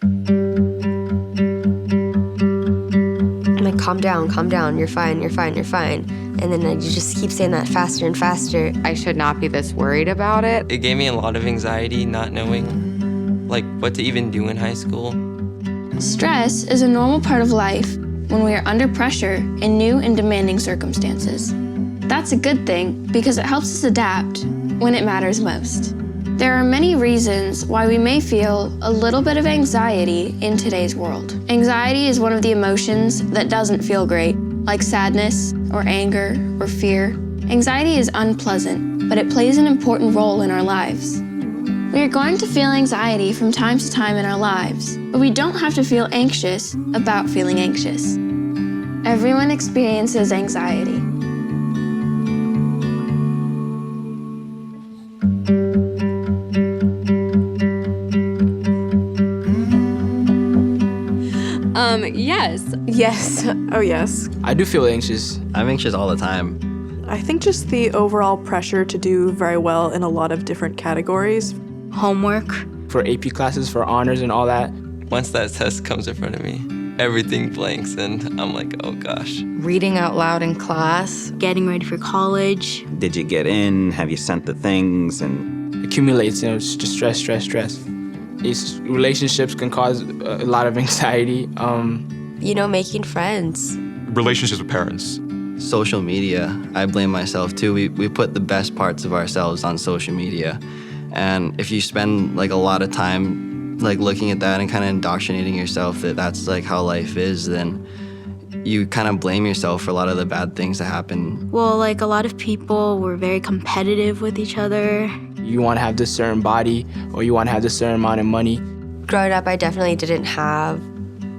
I'm like, calm down, you're fine. And then you just keep saying that faster and faster. I should not be this worried about it. It gave me a lot of anxiety not knowing like what to even do in high school. Stress is a normal part of life when we are under pressure in new and demanding circumstances. That's a good thing because it helps us adapt when it matters most. There are many reasons why we may feel a little bit of anxiety in today's world. Anxiety is one of the emotions that doesn't feel great, like sadness or anger or fear. Anxiety is unpleasant, but it plays an important role in our lives. We are going to feel anxiety from time to time in our lives, but we don't have to feel anxious about feeling anxious. Everyone experiences anxiety. Yes. Yes. Oh, yes. I do feel anxious. I'm anxious all the time. I think just the overall pressure to do very well in a lot of different categories. Homework. For AP classes, for honors and all that. Once that test comes in front of me, everything blanks and I'm like, oh gosh. Reading out loud in class. Getting ready for college. Did you get in? Have you sent the things? And Accumulates, it's just stress. These relationships can cause a lot of anxiety. Making friends. Relationships with parents. Social media, I blame myself too. We put the best parts of ourselves on social media. And if you spend like a lot of time like looking at that and kind of indoctrinating yourself that that's like how life is, then you kind of blame yourself for a lot of the bad things that happen. Well, like a lot of people were very competitive with each other. You want to have this certain body or you want to have this certain amount of money. Growing up, I definitely didn't have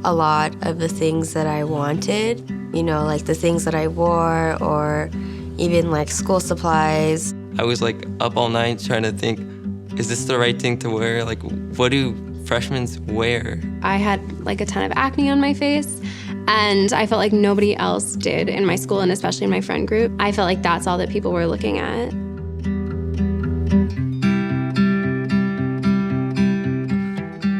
a lot of the things that I wanted, like the things that I wore or even like school supplies. I was like up all night trying to think, is this the right thing to wear? Like, what do freshmen wear? I had like a ton of acne on my face, and I felt like nobody else did in my school and especially in my friend group. I felt like that's all that people were looking at.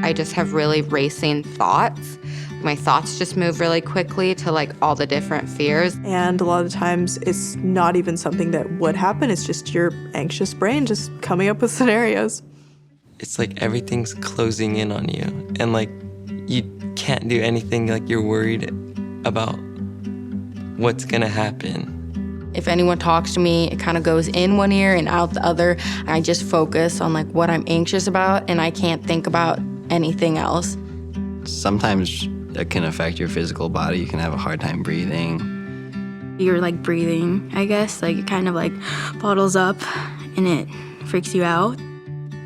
I just have really racing thoughts. My thoughts just move really quickly to like all the different fears. And a lot of times it's not even something that would happen. It's just your anxious brain just coming up with scenarios. It's like everything's closing in on you and like you can't do anything, like you're worried about what's gonna happen. If anyone talks to me, it kind of goes in one ear and out the other. I just focus on like what I'm anxious about and I can't think about anything else. Sometimes it can affect your physical body. You can have a hard time breathing. You're like breathing, I guess. Like it kind of like bottles up and it freaks you out.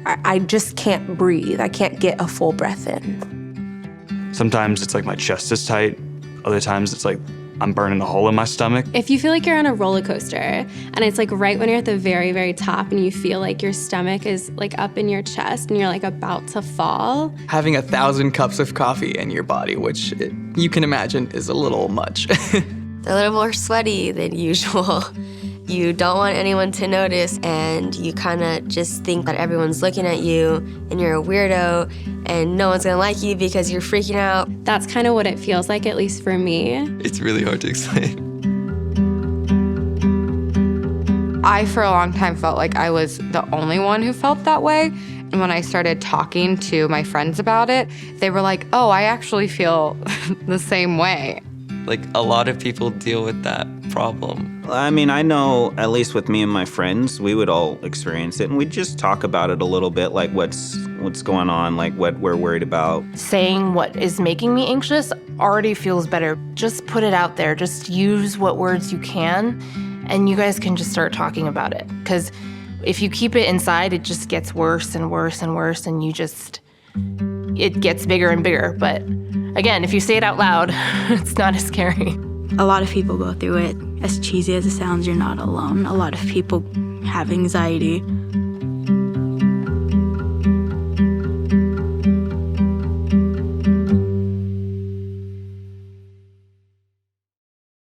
I just can't breathe. I can't get a full breath in. Sometimes it's like my chest is tight. Other times it's like I'm burning a hole in my stomach. If you feel like you're on a roller coaster and it's like right when you're at the very, very top and you feel like your stomach is like up in your chest and you're like about to fall. Having 1,000 cups of coffee in your body, which you can imagine is a little much. They're a little more sweaty than usual. You don't want anyone to notice, and you kind of just think that everyone's looking at you and you're a weirdo and no one's gonna like you because you're freaking out. That's kind of what it feels like, at least for me. It's really hard to explain. I, for a long time, felt like I was the only one who felt that way. And when I started talking to my friends about it, they were like, oh, I actually feel the same way. Like a lot of people deal with that problem. I mean, I know, at least with me and my friends, we would all experience it, and we'd just talk about it a little bit, like what's going on, like what we're worried about. Saying what is making me anxious already feels better. Just put it out there. Just use what words you can, and you guys can just start talking about it. Because if you keep it inside, it just gets worse and worse and worse, and it gets bigger and bigger. But again, if you say it out loud, it's not as scary. A lot of people go through it. As cheesy as it sounds, you're not alone. A lot of people have anxiety.